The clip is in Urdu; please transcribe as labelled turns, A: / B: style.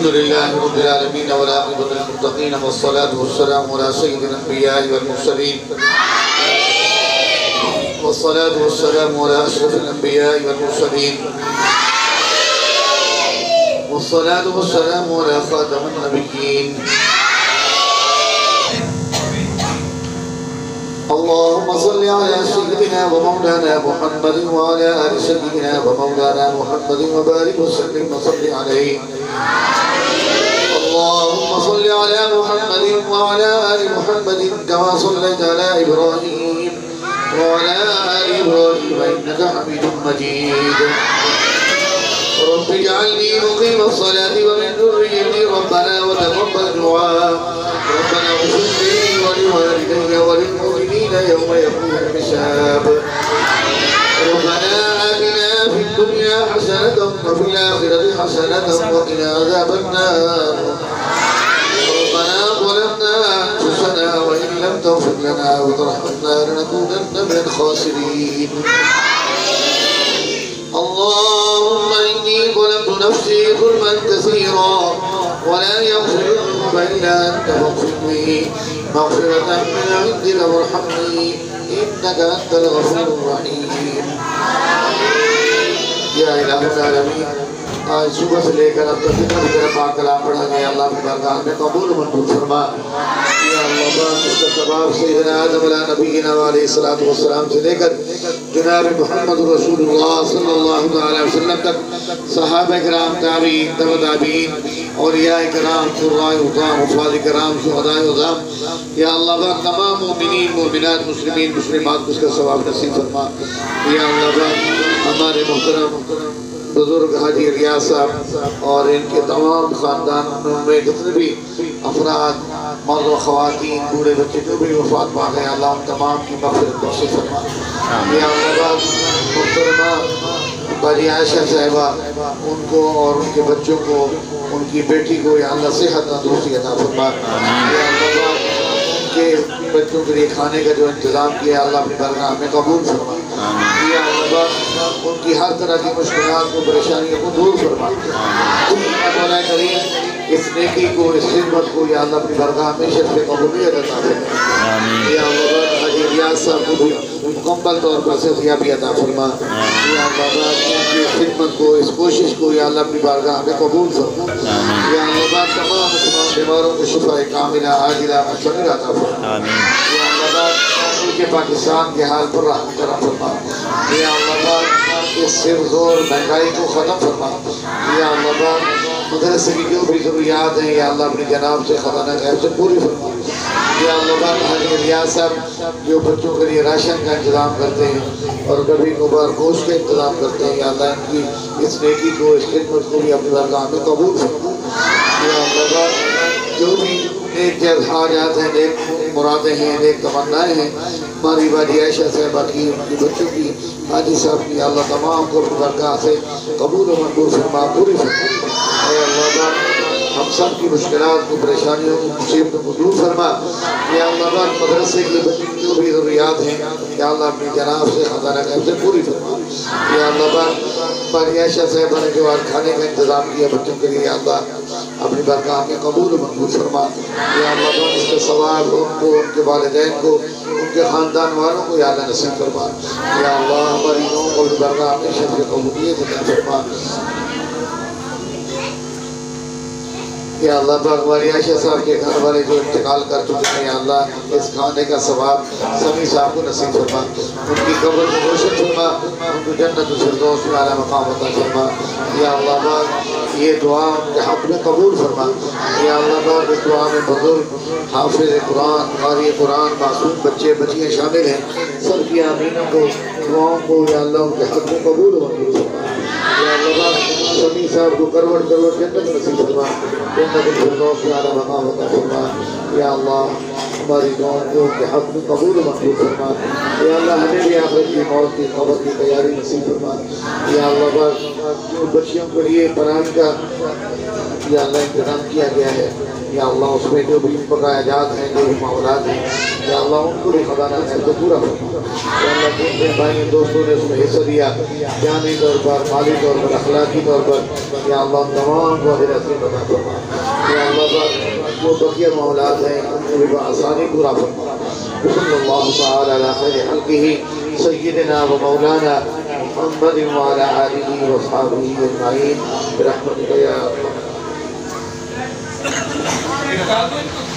A: الحمد لله رب العالمين والعاقبة للمتقين والصلاة والسلام على سيد الأنبياء والمرسلين والصلاة والسلام على أشرف الأنبياء والمرسلين والصلاة والسلام على خاتم النبيين اللهم صل على سيدنا ومولانا محمد وعلى آل سيدنا ومولانا محمد وبارك وسلم وصل عليه اللهم صل على محمد وعلى آل محمد كما صليت على إبراهيم وعلى آل إبراهيم إنك حميد مجيد رب اجعلني مقيم الصلاة ومن ذريتي ربنا وتقبل دعاء ربنا اغفر لي ولوالدي وللمؤمنين يوم يقوم الحساب ربنا آتنا في الدنيا حسنة وفي الآخرة حسنة وقنا عذاب النار ربنا ظلمنا أنفسنا وإن لم تغفر لنا وترحمنا لنكونن من الخاسرين اللهم إني ظلمت نفسي ظلما كثيرا ولا يغفر الذنوب إلا أنت فاغفر لي مغفرة من عندك وارحمني إنك أنت الغفور الرحيم یا الہ العالمین آج صبح سے لے کر اب تک جتنا بھی تیرا پاک کلام پڑھا گیا اللہ کی بارگاہ میں قبول منظور فرما یا اللہ پاک اس کا ثواب سیدنا آدم علیہ نبینا علیہ الصلوۃ والسلام سے لے کر جناب محمد رسول اللہ صلی اللہ علیہ وسلم تک صحابہ کرام تابعین تبع تابعین اولیاء کرام قراء اعظام حفاظ کرام شہداء اعظام یا اللہ پاک تمام مومنین مومنات مسلمین مسلمات کو اس کا ثواب نصیب فرما یا اللہ پاک ہمارے محترم بزرگ حاجی ریاض صاحب اور ان کے تمام خاندانوں میں جتنے بھی افراد مرد و خواتین بوڑھے بچے جو بھی وفات پا گئے اللہ ان تمام کی مغفرت بخش فرما یا اللہ محترمہ باجی عائشہ صاحبہ ان کو اور ان کے بچوں کو ان کی بیٹی کو یا اللہ صحت تندرستی عطا فرما یا اللہ ان کے بچوں کے لیے کھانے کا جو انتظام کیا اللہ اپنی بارگاہ میں قبول فرما یا اللہ ان کی ہر طرح کی مشکلات کو پریشانیوں کو دور فرما مولا کریم اس نیکی کو اس خدمت کو یا اللہ اپنی بارگاہ میں شرف قبولیت عطا فرما یا اللہ حاجی ریاض صاحب کو بھی مکمل طور پر صحتیابی عطا فرما یا اللہ ان کی خدمت کو اس کوشش کو یا اللہ اپنی بارگاہ میں قبول فرما یا اللہ تمام مسلمان بیماروں کو شفا کاملہ عاجلہ مستمر عطا فرما یا اللہ ملک پاکستان کے حال پر رحم کرم فرما یا اللہ اس سر زور مہنگائی کو ختم فرما یا اللہ مدرسے کی جو بھی ضروریات ہیں یا اللہ اپنی جناب سے خزانہ غیب سے پوری فرما یا اللہ حاجی ریاض صاحب جو بچوں کے لیے راشن کا انتظام کرتے ہیں اور کبھی کبھار گوشت کا انتظام کرتے ہیں یا اللہ ان کی اس نیکی کو اس خدمت کو بھی اپنی بارگاہ میں قبول فرما یا اللہ جو بھی نیک حاجات ہیں نیک مرادیں ہیں نیک تمنائیں ہیں ہماری باجی عائشہ صاحبہ کی ان کی بچوں کی حاجی صاحب کی اللہ تمام کو اپنی بارگاہ سے قبول و منظور فرما پوری فرما اے اللہ ہم سب کی مشکلات کو پریشانیوں کو مصیبتوں کو دور فرما یا اللہ مدرسے کی بچوں کی جو بھی ضروریات ہیں یا اللہ اپنی جناب سے خزانہ غیب سے پوری فرما یا اللہ باجی عائشہ صاحبہ نے جو آج کھانے کا انتظام کیا بچوں کے لیے یا اللہ اپنی بارگاہ میں قبول و منظور فرما یا اللہ اس کے ثواب ان کو ان کے والدین کو ان کے خاندان والوں کو یا اللہ نصیب فرما یا اللہ ہماری نوم کو اپنی بارگاہ میں شرف قبولیت عطا فرما یا اللہ پاک ہماری عائشہ صاحب کے گھر والے جو انتقال کر چکے ہیں یا اللہ اس کھانے کا ثواب سمی صاحب کو نصیب فرما ان کی قبر کو روشن فرما ان کو جنت الفردوس میں اعلیٰ مقام عطا فرما یا اللہ پاک یہ دعا ان کے حق میں قبول فرما یا اللہ پاک اس دعا میں بزرگ حافظ قرآن قاری قرآن معصوم بچے بچیاں شامل ہیں سب کی آمینوں کو دعاؤں کو یا اللہ ان کے حق میں قبول و منظور فرما یا اللہ پاک سمی صاحب کو کروڑ کروڑ جنت نصیب فرما جنت الفردوس میں اعلیٰ مقام عطا فرما یا اللہ ہماری دعاؤں کو ان کے حق میں قبول و منظور فرما یا اللہ ہمیں بھی آخرت کی موت کی قبر کی تیاری نصیب فرما یا اللہ پاک جو بچیوں کے لیے پڑھائی کا یا اللہ انتظام کیا گیا ہے یا اللہ اس میں جو بھی بقایا جات ہیں جو بھی معاملات ہیں یا اللہ ان کو بھی خزانہ خیر سے پورا فرما یا اللہ جن جن بھائی دوستوں نے اس میں حصہ دیا جانی طور پر مالی طور پر اخلاقی طور پر یا اللہ تمام کو اجر عظیم عطا فرما یا اللہ وہ بقیہ معاملات ہیں ان کو بھی بآسانی پورا فرما صلی اللہ تعالی علی خیر خلقہ سیدنا و مولانا محمد وعلى آله وصحبه أجمعين برحمتك يا أرحم الراحمين.